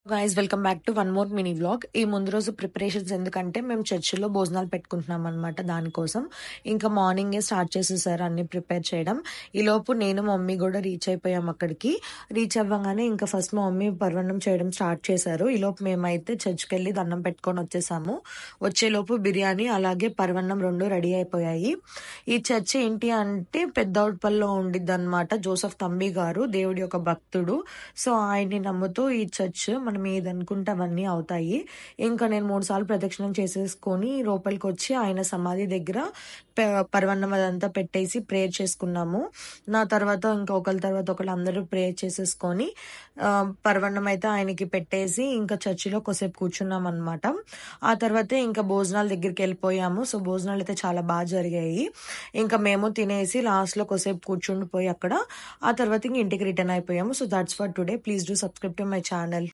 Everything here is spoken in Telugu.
Guys welcome back to one more mini vlog. ఈ ముందు రోజు ప్రిపరేషన్స్ ఎందుకంటే మేము చర్చిలో భోజనాలు పెట్టుకుంటున్నాం అనమాట. దానికోసం ఇంకా మార్నింగే స్టార్ట్ చేసేసారు అన్ని ప్రిపేర్ చేయడం. ఈ లోపు నేను మా మమ్మీ కూడా రీచ్ అయిపోయాం అక్కడికి. రీచ్ అవ్వగానే ఇంకా ఫస్ట్ మా మమ్మీ పర్వన్నం చేయడం స్టార్ట్ చేశారు. ఈ లోపు మేమైతే చర్చ్కి వెళ్ళి దండం పెట్టుకొని వచ్చేసాము. వచ్చేలోపు బిర్యానీ అలాగే పర్వన్నం రెండు రెడీ అయిపోయాయి. ఈ చర్చ్ ఏంటి అంటే పెద్దౌట్పల్లో ఉండిద్ది అనమాట. జోసఫ్ తంబి గారు దేవుడి యొక్క భక్తుడు. సో ఆయన్ని నమ్ముతూ ఈ చర్చ్ మనం ఏదనుకుంటే అవన్నీ అవుతాయి. ఇంకా నేను 3 సార్లు ప్రదక్షిణం చేసేసుకొని లోపలికి వచ్చి ఆయన సమాధి దగ్గర పరవన్నం అదంతా పెట్టేసి ప్రేయర్ చేసుకున్నాము. నా తర్వాత ఇంకా ఒకరి తర్వాత ఒకళ్ళు అందరూ ప్రేయర్ చేసేసుకొని పరవన్నం అయితే ఆయనకి పెట్టేసి ఇంకా చర్చిలో కొద్దిసేపు కూర్చున్నాం అనమాట. ఆ తర్వాతే ఇంకా భోజనాల దగ్గరికి వెళ్ళిపోయాము. సో భోజనాలు అయితే చాలా బాగా జరిగాయి. ఇంకా మేము తినేసి లాస్ట్ లో కొద్దిసేపు కూర్చుండిపోయి అక్కడ ఆ తర్వాత ఇంక ఇంటికి రిటర్న్ అయిపోయాము. So that's for today. Please do subscribe to my channel.